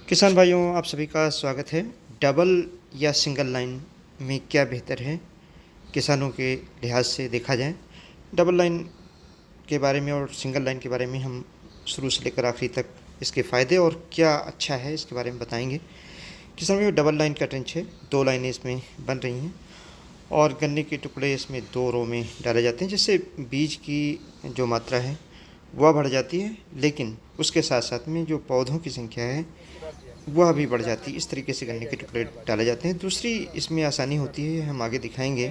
किसान भाइयों, आप सभी का स्वागत है। डबल या सिंगल लाइन में क्या बेहतर है किसानों के लिहाज से देखा जाए। डबल लाइन के बारे में और सिंगल लाइन के बारे में हम शुरू से लेकर आखिरी तक इसके फ़ायदे और क्या अच्छा है इसके बारे में बताएंगे। किसान भाइयों, डबल लाइन का ट्रेंच है, 2 लाइनें इसमें बन रही हैं और गन्ने के टुकड़े इसमें 2 रो में डाले जाते हैं, जिससे बीज की जो मात्रा है वह बढ़ जाती है, लेकिन उसके साथ साथ में जो पौधों की संख्या है वह भी बढ़ जाती है। इस तरीके से गन्ने के टुकड़े डाले जाते हैं। दूसरी इसमें आसानी होती है, हम आगे दिखाएंगे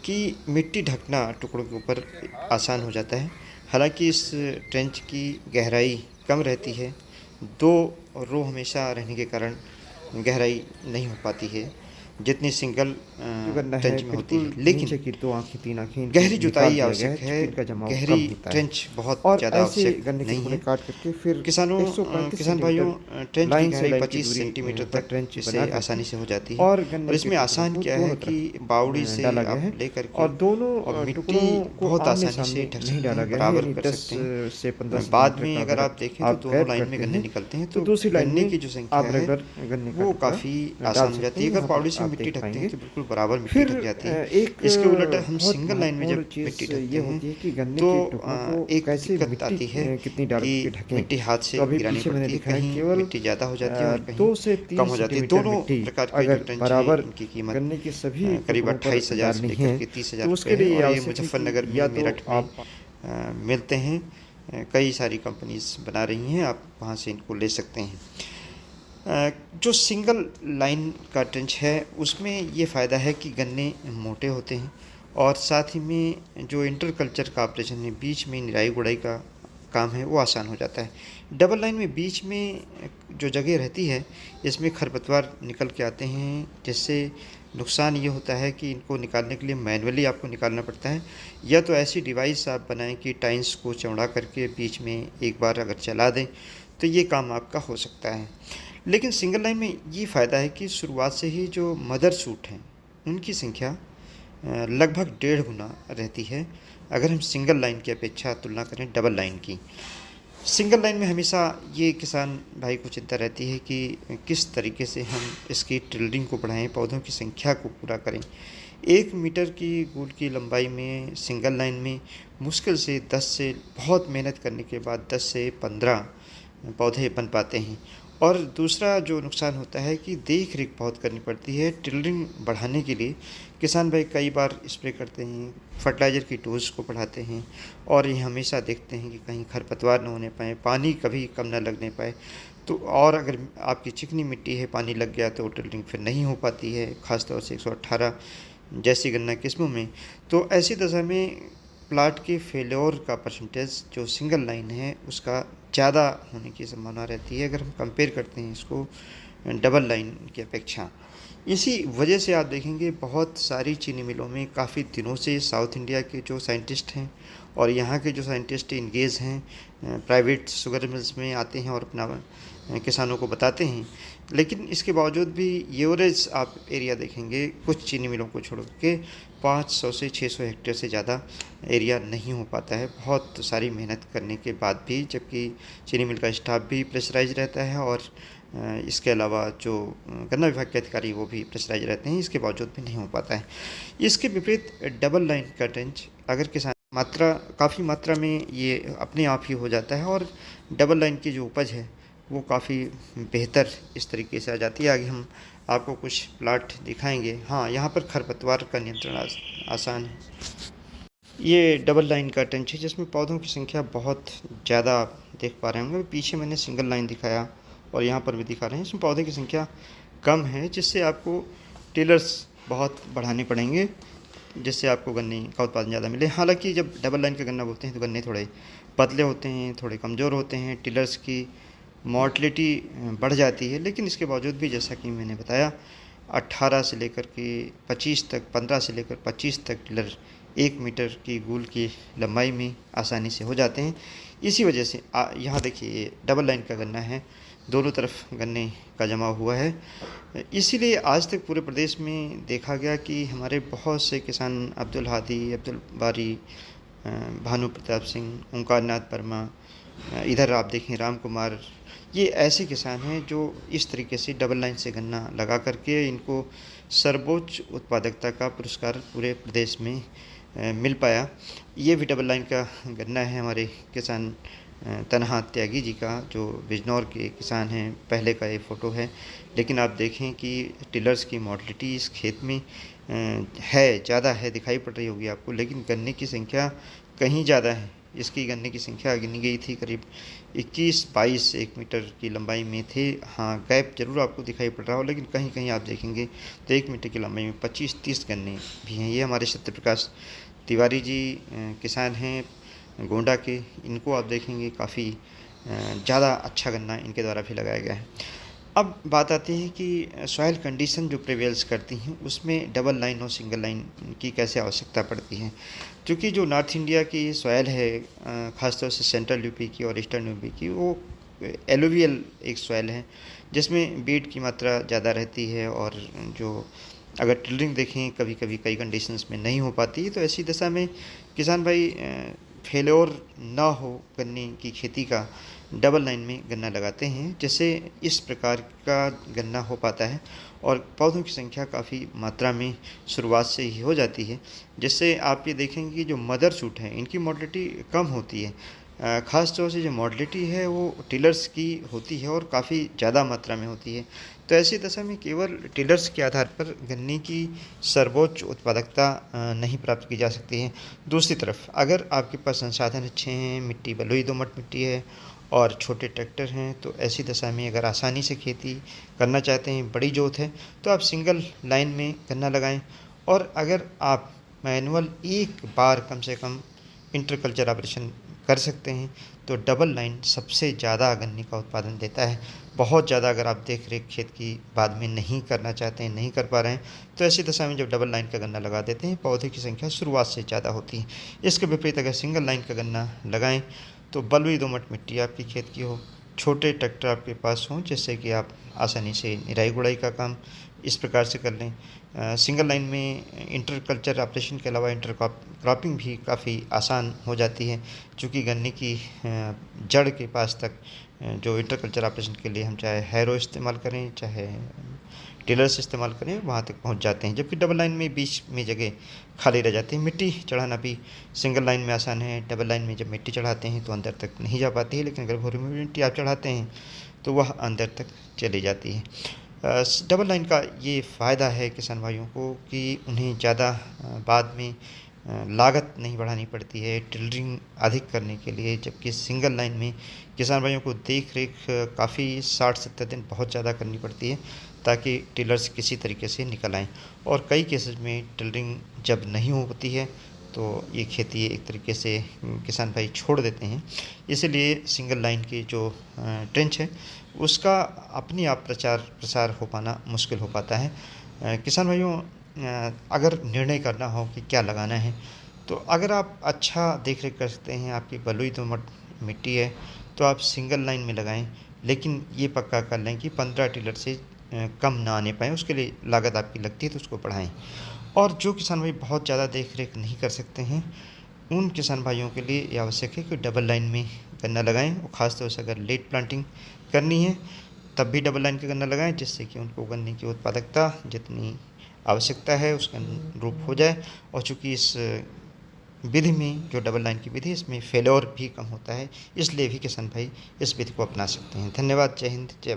कि मिट्टी ढकना टुकड़ों के ऊपर आसान हो जाता है। हालांकि इस ट्रेंच की गहराई कम रहती है, 2 रो हमेशा रहने के कारण गहराई नहीं हो पाती है जितनी सिंगल जो गन्ना है ट्रेंच में होती है। बिल्कुल लेकिन नीचे की 2 आँखें 3 आँखें इनको गहरी निकाल जुताई दिया गया आवश्यक है, है। चूँकि इनका जमाव गहरी कम होता है। ट्रेंच बहुत और ज़्यादा ऐसे आवश्यक गन्ने के नहीं टुकड़े है। काट करके फिर किसानों 135 किसान भाइयों, सेंटीमीटर ट्रेंच की लाइन से गहराई लाइन की 25 दूरी सेंटीमीटर पर तक ट्रेंच इससे बना करके आसानी से हो जाती है। और और गन्ने के इसमें टुकड़ों आसान को क्या है दोनों कि तरफ बावड़ी से डाला गया आप है ले करके और दोनों और मिट्टी टुकड़ों को बहुत आमने आसानी से सामने ढक नहीं सकते डाला हैं, गया है, बराबर यानी कर 10 सकते हैं। से 15 बाद सेंटीमीटर में का अगर अगर आप देखें तो आप दोनों गैप लाइन में करते गन्ने हैं निकलते हैं, तो तो दूसरी लाइन गन्ने में की जो संख्या आप है रेगुलर गन्ने का वो टुकड़ा काफ़ी डाल आसान हो सकते जाती हैं। है। अगर यहाँ बावड़ी पर से आप मिट्टी देख ढकते हैं पाएँगे। तो बिल्कुल बराबर मिट्टी फिर ढक जाती है। एक इसके उलट हम बहुत सिंगल लाइन में महत्वपूर्ण जब मिट्टी चीज़ ढकते ये हैं होती है कि गन्ने तो के टुकड़ों को एक कैसे दिक्कत मिट्टी आती है कितनी डाल कि के ढकें। मिट्टी हाथ से तो अभी गिरानी पीछे मैंने पड़ती है, दिखाया कहीं केवल मिट्टी ज़्यादा हो जाती है और कहीं 2 से कम 3 हो जाती है। सेंटीमीटर दोनों मिट्टी प्रकार के जो अगर ट्रेंच हैं बराबर इनकी कीमत गन्ने के सभी करीब टुकड़ों पर 28,000 से डालनी लेकर है के 30,000 तो रुपये उसके है लिए ये और ये आवश्यक है कि मुजफ्फरनगर में, या तो मेरठ में आप मिलते हैं। कई सारी कंपनीज बना रही हैं, आप वहाँ से इनको ले सकते हैं। जो सिंगल लाइन का ट्रेंच है उसमें ये फ़ायदा है कि गन्ने मोटे होते हैं और साथ ही में जो इंटर कल्चर का ऑपरेशन है, बीच में निराई गुड़ाई का काम है, वो आसान हो जाता है। डबल लाइन में बीच में जो जगह रहती है इसमें खरपतवार निकल के आते हैं, जिससे नुकसान ये होता है कि इनको निकालने के लिए मैनुअली आपको निकालना पड़ता है, या तो ऐसी डिवाइस आप बनाएं कि टाइन्स को चौड़ा करके बीच में एक बार अगर चला दें तो ये काम आपका हो सकता है। लेकिन सिंगल लाइन में ये फ़ायदा है कि शुरुआत से ही जो मदर सूट हैं उनकी संख्या लगभग 1.5 गुना रहती है अगर हम सिंगल लाइन की अपेक्षा तुलना करें डबल लाइन की। सिंगल लाइन में हमेशा ये किसान भाई को चिंता रहती है कि किस तरीके से हम इसकी टिल्डिंग को बढ़ाएं, पौधों की संख्या को पूरा करें। 1 मीटर की गुल की लंबाई में सिंगल लाइन में मुश्किल से 10 से बहुत मेहनत करने के बाद 10 से 15 पौधे बन पाते हैं। और दूसरा जो नुकसान होता है कि देख रेख बहुत करनी पड़ती है। टिल्डिंग बढ़ाने के लिए किसान भाई कई बार स्प्रे करते हैं, फर्टिलाइज़र की डोज को बढ़ाते हैं और ये हमेशा देखते हैं कि कहीं खरपतवार न होने पाए, पानी कभी कम न लगने पाए। तो और अगर आपकी चिकनी मिट्टी है, पानी लग गया तो टिल्डिंग फिर नहीं हो पाती है, ख़ासतौर से 118 जैसी गन्ना किस्मों में। तो ऐसी दशा में प्लाट के फेल्योर का परसेंटेज जो सिंगल लाइन है उसका ज़्यादा होने की संभावना रहती है अगर हम कंपेयर करते हैं इसको डबल लाइन की अपेक्षा। इसी वजह से आप देखेंगे बहुत सारी चीनी मिलों में काफ़ी दिनों से साउथ इंडिया के जो साइंटिस्ट हैं और यहाँ के जो साइंटिस्ट इंगेज हैं, प्राइवेट शुगर मिल्स में आते हैं और अपना किसानों को बताते हैं। लेकिन इसके बावजूद भी एवरेज आप एरिया देखेंगे कुछ चीनी मिलों को छोड़ के 500 से 600 हेक्टेयर से ज़्यादा एरिया नहीं हो पाता है, बहुत सारी मेहनत करने के बाद भी, जबकि चीनी मिल का स्टाफ भी प्रेशराइज रहता है और इसके अलावा जो गन्ना विभाग के अधिकारी वो भी प्रेशराइज रहते हैं, इसके बावजूद भी नहीं हो पाता है। इसके विपरीत डबल लाइन का ट्रेंच अगर किसान काफ़ी मात्रा में ये अपने आप ही हो जाता है और डबल लाइन की जो उपज है वो काफ़ी बेहतर इस तरीके से आ जाती है। आगे हम आपको कुछ प्लाट दिखाएंगे। हाँ, यहाँ पर खरपतवार का नियंत्रण आसान है। ये डबल लाइन का ट्रेंच है जिसमें पौधों की संख्या बहुत ज़्यादा आप देख पा रहे होंगे। पीछे मैंने सिंगल लाइन दिखाया और यहाँ पर भी दिखा रहे हैं, इसमें पौधे की संख्या कम है, जिससे आपको टिलर्स बहुत बढ़ाने पड़ेंगे, जिससे आपको गन्ने का उत्पादन ज़्यादा मिले। हालांकि जब डबल लाइन का गन्ना बोते हैं तो गन्ने थोड़े पतले होते हैं, थोड़े कमज़ोर होते हैं, टिलर्स की मोर्टलिटी बढ़ जाती है। लेकिन इसके बावजूद भी जैसा कि मैंने बताया 18 से लेकर के 25 तक, 15 से लेकर 25 तक टिलर 1 मीटर की गूल की लंबाई में आसानी से हो जाते हैं। इसी वजह से यहाँ देखिए डबल लाइन का गन्ना है, दोनों तरफ गन्ने का जमा हुआ है। इसीलिए आज तक पूरे प्रदेश में देखा गया कि हमारे बहुत से किसान अब्दुल हादी, अब्दुल बारी, भानु प्रताप सिंह, ओंकार नाथ वर्मा, इधर आप देखें राम कुमार, ये ऐसे किसान हैं जो इस तरीके से डबल लाइन से गन्ना लगा करके इनको सर्वोच्च उत्पादकता का पुरस्कार पूरे प्रदेश में मिल पाया। ये भी डबल लाइन का गन्ना है हमारे किसान तनहा त्यागी जी का, जो बिजनौर के किसान हैं। पहले का ये फ़ोटो है, लेकिन आप देखें कि टिलर्स की मॉडलिटी इस खेत में है ज़्यादा है, दिखाई पड़ रही होगी आपको, लेकिन गन्ने की संख्या कहीं ज़्यादा है। इसकी गन्ने की संख्या गिनी गई थी करीब 21-22 1 मीटर की लंबाई में थे। हाँ, गैप ज़रूर आपको दिखाई पड़ रहा हो, लेकिन कहीं कहीं आप देखेंगे तो 1 मीटर की लंबाई में 25-30 गन्ने भी हैं। ये हमारे सत्यप्रकाश तिवारी जी किसान हैं गोंडा के। इनको आप देखेंगे काफ़ी ज़्यादा अच्छा गन्ना इनके द्वारा भी लगाया गया है। अब बात आती है कि सॉइल कंडीशन जो प्रिवेल्स करती हैं उसमें डबल लाइन और सिंगल लाइन की कैसे आवश्यकता पड़ती है। क्योंकि जो नॉर्थ इंडिया की सॉइल है, ख़ासतौर से सेंट्रल यूपी की और ईस्टर्न यूपी की, वो एलुवियल एक सॉइल है जिसमें बीड की मात्रा ज़्यादा रहती है। और जो अगर टिलरिंग देखें कभी कभी कई कंडीशंस में नहीं हो पाती है, तो ऐसी दशा में किसान भाई फेल्योर ना हो गन्ने की खेती का, डबल लाइन में गन्ना लगाते हैं, जिससे इस प्रकार का गन्ना हो पाता है और पौधों की संख्या काफ़ी मात्रा में शुरुआत से ही हो जाती है। जिससे आप ये देखेंगे कि जो मदर शूट हैं इनकी मोटिलिटी कम होती है। ख़ास तौर से जो मोटिलिटी है वो टिलर्स की होती है और काफ़ी ज़्यादा मात्रा में होती है। तो ऐसी दशा में केवल टिलर्स के आधार पर गन्ने की सर्वोच्च उत्पादकता नहीं प्राप्त की जा सकती है। दूसरी तरफ अगर आपके पास संसाधन अच्छे हैं, मिट्टी बलुई दोमट मिट्टी है और छोटे ट्रैक्टर हैं, तो ऐसी दशा में अगर आसानी से खेती करना चाहते हैं, बड़ी जोत है, तो आप सिंगल लाइन में गन्ना लगाएं। और अगर आप मैनुअल एक बार कम से कम इंटरकल्चर ऑपरेशन कर सकते हैं, तो डबल लाइन सबसे ज़्यादा गन्ने का उत्पादन देता है। बहुत ज़्यादा अगर आप देख रेख खेत की बाद में नहीं करना चाहते हैं, नहीं कर पा रहे हैं, तो ऐसी दशा में जब डबल लाइन का गन्ना लगा देते हैं, पौधे की संख्या शुरुआत से ज़्यादा होती है। इसके विपरीत अगर सिंगल लाइन का गन्ना लगाएं तो बलुई दोमट मिट्टी आपकी खेत की हो, छोटे ट्रैक्टर आपके पास हों, जिससे कि आप आसानी से निराई गुड़ाई का काम इस प्रकार से कर लें। सिंगल लाइन में इंटरकल्चर ऑपरेशन के अलावा इंटर क्रॉपिंग भी काफ़ी आसान हो जाती है, चूँकि गन्ने की जड़ के पास तक जो इंटरकल्चर ऑपरेशन के लिए हम चाहे हैरो इस्तेमाल करें, चाहे टिलर्स इस्तेमाल करें, वहाँ तक पहुँच जाते हैं। जबकि डबल लाइन में बीच में जगह खाली रह जाती है। मिट्टी चढ़ाना भी सिंगल लाइन में आसान है, डबल लाइन में जब मिट्टी चढ़ाते हैं तो अंदर तक नहीं जा पाती है, लेकिन अगर भूरी में मिट्टी आप चढ़ाते हैं तो वह अंदर तक चली जाती है। डबल लाइन का ये फ़ायदा है किसान भाइयों को कि उन्हें ज़्यादा बाद में लागत नहीं बढ़ानी पड़ती है टिलरिंग अधिक करने के लिए। जबकि सिंगल लाइन में किसान भाइयों को देख रेख काफ़ी 60-70 दिन बहुत ज़्यादा करनी पड़ती है, ताकि टिलर्स किसी तरीके से निकल आएँ। और कई केसेस में टिलरिंग जब नहीं होती है तो ये खेती एक तरीके से किसान भाई छोड़ देते हैं। इसलिए सिंगल लाइन की जो ट्रेंच है उसका अपने आप प्रचार प्रसार हो पाना मुश्किल हो पाता है। किसान भाइयों, अगर निर्णय करना हो कि क्या लगाना है, तो अगर आप अच्छा देख रेख कर सकते हैं, आपकी बलुई दोमट मिट्टी है, तो आप सिंगल लाइन में लगाएं। लेकिन ये पक्का कर लें कि 15 टिलर से कम ना आने पाएँ, उसके लिए लागत आपकी लगती है तो उसको बढ़ाएं। और जो किसान भाई बहुत ज़्यादा देख रेख नहीं कर सकते हैं, उन किसान भाइयों के लिए ये आवश्यक है कि डबल लाइन में गन्ना लगाएं। और ख़ासतौर से अगर लेट प्लांटिंग करनी है तब भी डबल लाइन का गन्ना लगाएं, जिससे कि उनको गन्ने की उत्पादकता जितनी आवश्यकता है उसके अनुरूप हो जाए। और चूँकि इस विधि में जो डबल लाइन की विधि, इसमें फेल्योर भी कम होता है, इसलिए भी किसान भाई इस विधि को अपना सकते हैं। धन्यवाद। जय हिंद, जय भारत।